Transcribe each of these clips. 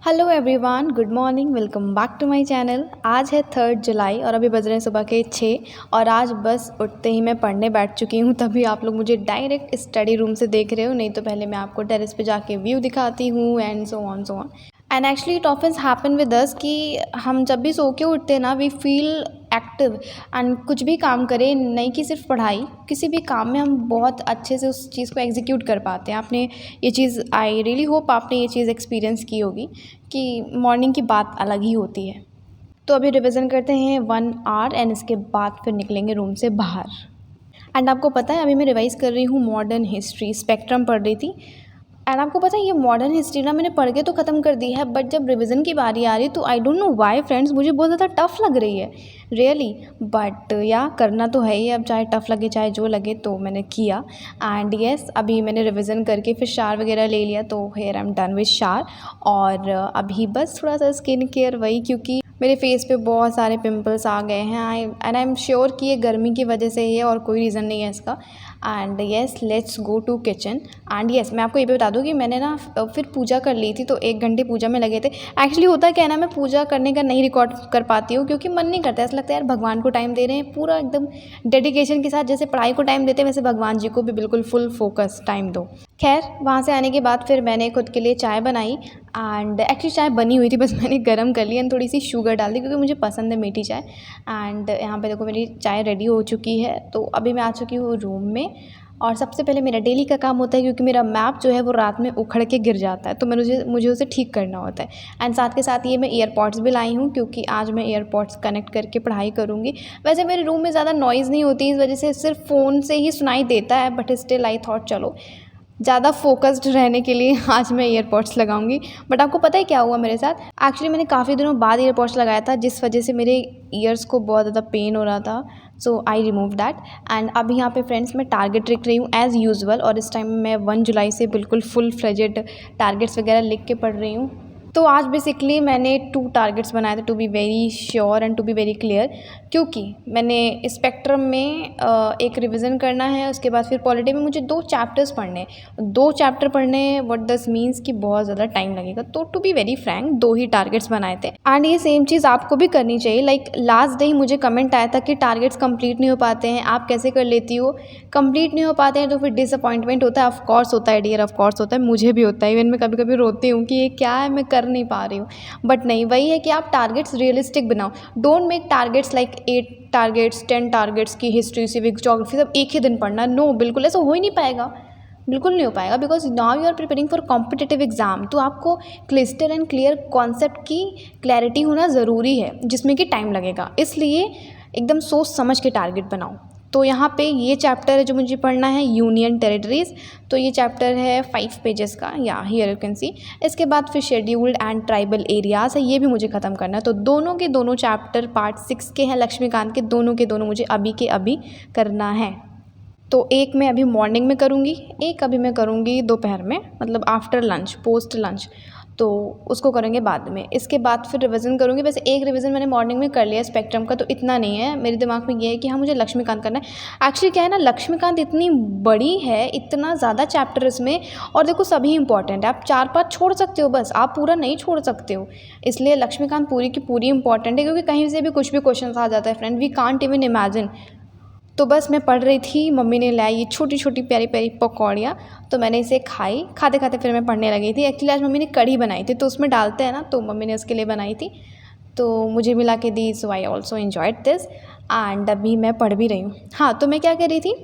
Hello everyone, good morning, welcome back to my channel. आज है 3 जुलाई और अभी बज रहे हैं सुबह के 6 और आज बस उठते ही मैं पढ़ने बैठ चुकी हूँ। तभी आप लोग मुझे डायरेक्ट स्टडी रूम से देख रहे हो, नहीं तो पहले मैं आपको टेरेस पे जाके व्यू दिखाती हूँ and so on. And actually it offence happen with us कि हम जब भी सो के उठते हैं ना, वी फील एक्टिव एंड कुछ भी काम करें, नहीं कि सिर्फ पढ़ाई, किसी भी काम में हम बहुत अच्छे से उस चीज़ को एग्जीक्यूट कर पाते हैं। आपने ये चीज़, आई रियली होप आपने ये चीज़ एक्सपीरियंस की होगी कि मॉर्निंग की बात अलग ही होती है। तो अभी रिवीजन करते हैं 1 आवर एंड इसके बाद फिर निकलेंगे रूम से बाहर। एंड आपको पता है, अभी मैं रिवाइज कर रही हूँ मॉडर्न हिस्ट्री, स्पेक्ट्रम पढ़ रही थी। एंड आपको पता है, ये मॉडर्न हिस्ट्री ना मैंने पढ़ के तो ख़त्म कर दी है, बट जब रिवीजन की बारी आ रही तो I don't know why friends, मुझे बहुत ज़्यादा टफ लग रही है रियली। बट या करना तो है ही, अब चाहे टफ लगे चाहे जो लगे, तो मैंने किया। एंड येस, अभी मैंने रिवीजन करके फिर शावर वगैरह ले लिया, तो here I am done with shower. और अभी बस थोड़ा सा स्किन केयर, वही क्योंकि मेरे फेस पे बहुत सारे पिंपल्स आ गए हैं। आई एम श्योर कि ये गर्मी की वजह से ही है और कोई रीज़न नहीं है इसका। And yes, let's go to kitchen. And yes, मैं आपको ये भी बता दूँ कि मैंने ना फिर पूजा कर ली थी, तो 1 घंटे पूजा में लगे थे। एक्चुअली होता क्या है ना, मैं पूजा करने का नहीं रिकॉर्ड कर पाती हूँ क्योंकि मन नहीं करता। ऐसा लगता है यार भगवान को टाइम दे रहे हैं पूरा एकदम डेडिकेशन के साथ, जैसे पढ़ाई को टाइम देते हैं वैसे भगवान जी को भी बिल्कुल फुल फोकस टाइम दो। खैर, वहाँ से आने के बाद फिर मैंने खुद के लिए चाय बनाई। एंड एक्चुअली चाय बनी हुई थी, बस मैंने गर्म कर ली एंड थोड़ी सी शुगर डाल दी क्योंकि मुझे पसंद है मीठी चाय। एंड यहाँ पे देखो मेरी चाय रेडी हो चुकी है। तो अभी मैं आ चुकी हूँ रूम में और सबसे पहले मेरा डेली का काम होता है, क्योंकि मेरा मैप जो है वो रात में उखड़ के गिर जाता है, तो मुझे उसे ठीक करना होता है। एंड साथ के साथ ये मैं ईयरपॉड्स भी लाई हूँ क्योंकि आज मैं ईयरपॉड्स कनेक्ट करके पढ़ाई करूँगी। वैसे मेरे रूम में ज़्यादा नॉइज़ नहीं होती, इस वजह से सिर्फ फ़ोन से ही सुनाई देता है, बट स्टिल आई थॉट चलो ज़्यादा फोकस्ड रहने के लिए आज मैं ईयरपॉड्स लगाऊंगी। बट आपको पता है क्या हुआ मेरे साथ? एक्चुअली मैंने काफ़ी दिनों बाद ईयरपॉड्स लगाया था, जिस वजह से मेरे ईयर्स को बहुत ज़्यादा पेन हो रहा था। सो आई रिमूव दैट। एंड अब यहाँ पे फ्रेंड्स मैं टारगेट लिख रही हूँ एज़ यूजुअल, और इस टाइम मैं 1 जुलाई से बिल्कुल फुल फ्लेजेड टारगेट्स वगैरह लिख के पढ़ रही हूँ। तो आज बेसिकली मैंने 2 टारगेट्स बनाए थे, to be very sure and to be very clear, क्योंकि मैंने स्पेक्ट्रम में एक रिवीजन करना है, उसके बाद फिर पॉलिटी में मुझे 2 चैप्टर्स पढ़ने हैं। 2 चैप्टर पढ़ने, व्हाट दिस मीन्स कि बहुत ज़्यादा टाइम लगेगा। तो टू बी वेरी फ्रैंक 2 ही टारगेट्स बनाए थे। एंड ये सेम चीज़ आपको भी करनी चाहिए। लाइक लास्ट डे ही मुझे कमेंट आया था कि टारगेट्स कंप्लीट नहीं हो पाते हैं, आप कैसे कर लेती हो? कंप्लीट नहीं हो पाते हैं तो फिर डिसअपॉइंटमेंट होता है, ऑफकोर्स होता है डियर, ऑफकोर्स होता है, मुझे भी होता है। इवन मैं कभी कभी रोती हूँ कि ये क्या है, मैं कर नहीं पा रही हूँ। बट नहीं, वही है कि आप टारगेट्स रियलिस्टिक बनाओ। Don't make targets like 8 targets 10 targets की हिस्ट्री, सिविक्स, ज्योग्राफी सब एक ही दिन पढ़ना। नो, बिल्कुल ऐसा हो ही नहीं पाएगा, बिल्कुल नहीं हो पाएगा। Because now you are preparing for competitive exam, तो आपको क्लिस्टर एंड क्लियर कॉन्सेप्ट की क्लैरिटी होना ज़रूरी है, जिसमें कि टाइम लगेगा। इसलिए एकदम सोच समझ के टारगेट बनाओ। तो यहाँ पे ये चैप्टर है जो मुझे पढ़ना है, यूनियन टेरिटरीज़। तो ये चैप्टर है 5 पेजेस का, या हियर यू कैन सी। इसके बाद फिर शेड्यूल्ड एंड ट्राइबल एरियाज़ है, ये भी मुझे ख़त्म करना है। तो दोनों के दोनों चैप्टर पार्ट 6 के हैं, लक्ष्मीकांत के, दोनों के दोनों मुझे अभी के अभी करना है। तो एक मैं अभी मॉर्निंग में करूँगी, एक अभी मैं करूँगी दोपहर में, मतलब आफ्टर लंच, पोस्ट लंच, तो उसको करेंगे बाद में। इसके बाद फिर रिवीजन करूँगी। वैसे एक रिवीजन मैंने मॉर्निंग में कर लिया स्पेक्ट्रम का, तो इतना नहीं है। मेरे दिमाग में ये है कि हाँ, मुझे लक्ष्मीकांत करना है। एक्चुअली क्या है ना, लक्ष्मीकांत इतनी बड़ी है, इतना ज़्यादा चैप्टर इसमें, और देखो सभी इंपॉर्टेंट है। आप 4-5 छोड़ सकते हो, बस आप पूरा नहीं छोड़ सकते हो। इसलिए लक्ष्मीकांत पूरी की पूरी इंपॉर्टेंट है, क्योंकि कहीं से भी कुछ भी क्वेश्चन आ जाता है friend, we can't even imagine. तो बस मैं पढ़ रही थी, मम्मी ने लाई ये छोटी छोटी प्यारी प्यारी पकौड़ियाँ, तो मैंने इसे खाई। खाते खाते फिर मैं पढ़ने लगी थी। एक्चुअली आज मम्मी ने कढ़ी बनाई थी, तो उसमें डालते हैं ना, तो मम्मी ने उसके लिए बनाई थी, तो मुझे मिला के दी। So I also enjoyed this. And अभी मैं पढ़ भी रही हूँ। हाँ, तो मैं क्या कर रही थी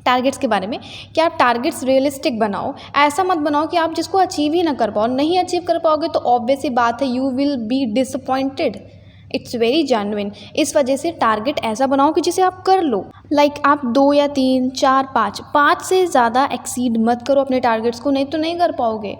टारगेट्स के बारे में, कि आप टारगेट्स रियलिस्टिक बनाओ। ऐसा मत बनाओ कि आप जिसको अचीव ही ना कर पाओ। नहीं अचीव कर पाओगे तो ऑब्वियस सी बात है, you will be disappointed. It's very genuine. इस वजह से टारगेट ऐसा बनाओ कि जिसे आप कर लो। लाइक आप 2 या 3, 4, 5 से ज़्यादा एक्सीड मत करो अपने टारगेट्स को, नहीं तो नहीं कर पाओगे।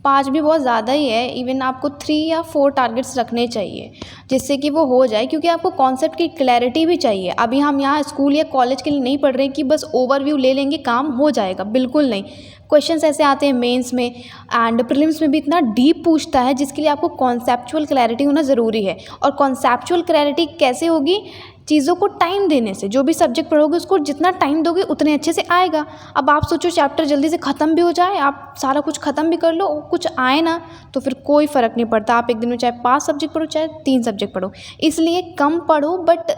5 भी बहुत ज़्यादा ही है। इवन आपको 3 या 4 टारगेट्स रखने चाहिए, जिससे कि वो हो जाए, क्योंकि आपको कॉन्सेप्ट की क्लैरिटी भी चाहिए। अभी हम यहाँ स्कूल या कॉलेज के लिए नहीं पढ़ रहे हैं कि बस ओवरव्यू ले लेंगे काम हो जाएगा, बिल्कुल नहीं। क्वेश्चंस ऐसे आते हैं मेंस में, एंड प्रीलिम्स में भी इतना डीप पूछता है, जिसके लिए आपको कॉन्सेप्चुअल क्लैरिटी होना ज़रूरी है। और कॉन्सेप्चुअल क्लैरिटी कैसे होगी? चीज़ों को टाइम देने से। जो भी सब्जेक्ट पढ़ोगे उसको जितना टाइम दोगे उतने अच्छे से आएगा। अब आप सोचो चैप्टर जल्दी से ख़त्म भी हो जाए, आप सारा कुछ ख़त्म भी कर लो, कुछ आए ना, तो फिर कोई फ़र्क नहीं पड़ता। आप एक दिन में चाहे 5 सब्जेक्ट पढ़ो चाहे 3 सब्जेक्ट पढ़ो, इसलिए कम पढ़ो, बट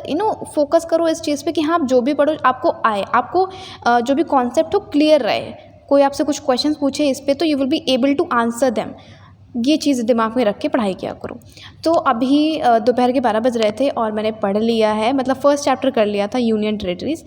फोकस करो इस चीज़ पे कि हाँ, जो भी पढ़ो आपको आए, आपको जो भी कॉन्सेप्ट हो क्लियर रहे। कोई आपसे कुछ क्वेश्चन पूछे इस पे, तो you will be able to answer them. ये चीज़ दिमाग में रख के पढ़ाई किया करो। तो अभी दोपहर के 12 बज रहे थे और मैंने पढ़ लिया है, मतलब फर्स्ट चैप्टर कर लिया था, यूनियन टेरेटरीज़।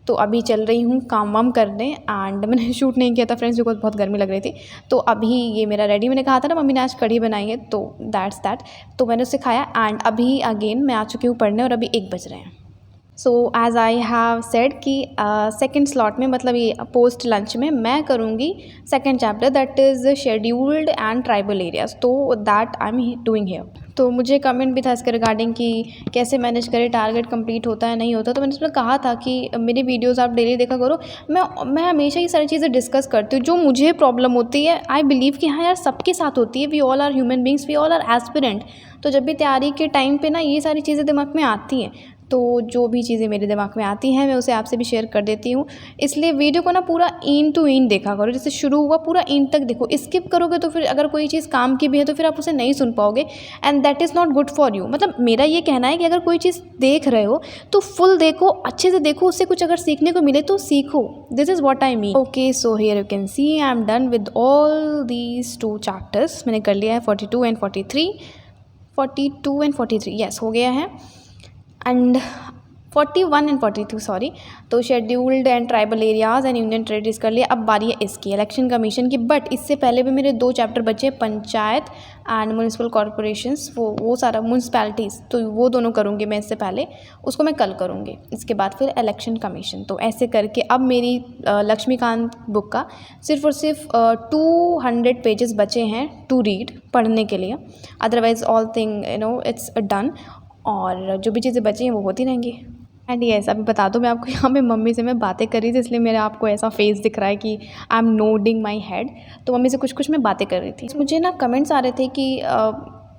तो अभी चल रही हूँ काम वाम करने, एंड मैंने शूट नहीं किया था फ्रेंड्स बिकॉज बहुत गर्मी लग रही थी। तो अभी ये मेरा रेडी, मैंने कहा था ना मम्मी ने आज कढ़ी बनाई है, तो दैट्स दैट। तो मैंने उसे खाया, एंड अभी अगेन मैं आ चुकी हूँ पढ़ने, और अभी 1 बज रहे हैं। So as I have said कि सेकेंड स्लॉट में, मतलब ये पोस्ट लंच में मैं करूँगी second chapter, that is scheduled and tribal areas. तो that I am doing here. तो मुझे कमेंट भी था इसके रिगार्डिंग कि कैसे मैनेज करें, टारगेट कंप्लीट होता है नहीं होता। तो मैंने उसमें कहा था कि मेरी वीडियोस आप डेली देखा करो, मैं हमेशा ये सारी चीज़ें डिस्कस करती हूँ जो मुझे प्रॉब्लम होती है। आई बिलीव कि हाँ यार, सबके साथ होती है, we all are human beings, we all are aspirant. तो जब भी तैयारी के टाइम पे ना ये सारी चीज़ें दिमाग में आती हैं, तो जो भी चीज़ें मेरे दिमाग में आती हैं मैं उसे आपसे भी शेयर कर देती हूँ। इसलिए वीडियो को ना पूरा एंड टू एंड देखा करो, जैसे शुरू हुआ पूरा एंड तक देखो। स्किप करोगे तो फिर अगर कोई चीज़ काम की भी है तो फिर आप उसे नहीं सुन पाओगे, and that is not good for you. मतलब मेरा ये कहना है कि अगर कोई चीज़ देख रहे हो तो फुल देखो, अच्छे से देखो, उससे कुछ अगर सीखने को मिले तो सीखो। This is what I mean. Okay, so here you can see I am done with all these 2 chapters. मैंने कर लिया है 42 एंड 43, 42 एंड 43, यस हो गया है, एंड 41 एंड 42 सॉरी। तो scheduled and tribal areas and union territories कर लिया। अब बारी है इसकी, इलेक्शन कमीशन की। बट इससे पहले भी मेरे 2 चैप्टर बचे, पंचायत एंड म्यूनिसिपल कॉरपोरेशंस, वो सारा म्यूनिसपैलिटीज़, तो वो दोनों करूँगी मैं इससे पहले, उसको मैं कल करूँगी। इसके बाद फिर इलेक्शन कमीशन। तो ऐसे करके अब मेरी लक्ष्मीकांत बुक का सिर्फ और सिर्फ 200 पेजेस बचे हैं टू रीड, पढ़ने के लिए। Otherwise all thing it's done, और जो भी चीज़ें बची हैं वो होती रहेंगी। एंड यस, अभी बता दो, मैं आपको यहाँ पे मम्मी से मैं बातें कर रही थी, इसलिए मेरा आपको ऐसा फेस दिख रहा है कि I am nodding my head. तो मम्मी से कुछ मैं बातें कर रही थी। मुझे ना कमेंट्स आ रहे थे कि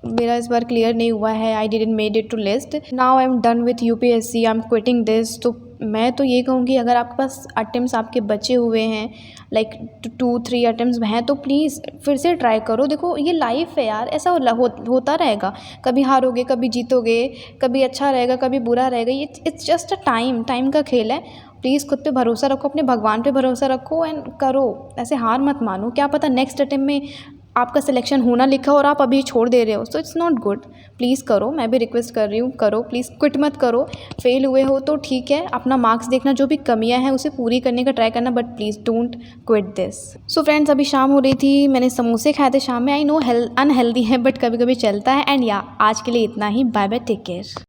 मेरा इस बार क्लियर नहीं हुआ है, I didn't made it to list, now I am done with UPSC, I am quitting this. तो मैं तो ये कहूँगी, अगर आपके पास अटेम्प्ट्स आपके बचे हुए हैं, लाइक 2-3 अटेम्प्ट्स हैं, तो प्लीज़ फिर से ट्राई करो। देखो ये लाइफ है यार, ऐसा होता रहेगा, कभी हारोगे, कभी जीतोगे, कभी अच्छा रहेगा, कभी बुरा रहेगा। ये इट्स जस्ट अ टाइम का खेल है। प्लीज़ खुद पे भरोसा रखो, अपने भगवान पे भरोसा रखो, एंड करो, ऐसे हार मत मानो। क्या पता नेक्स्ट अटेम्प्ट में आपका सिलेक्शन होना लिखा और आप अभी छोड़ दे रहे हो, so it's not good. Please करो, मैं भी रिक्वेस्ट कर रही हूँ, करो प्लीज़, क्विट मत करो। फेल हुए हो तो ठीक है, अपना मार्क्स देखना, जो भी कमियां हैं उसे पूरी करने का ट्राई करना, but please don't quit this. So friends, अभी शाम हो रही थी, मैंने समोसे खाए थे शाम में। आई नो अनहेल्दी है, बट कभी कभी चलता है। एंड या, आज के लिए इतना ही। Bye bye, take care.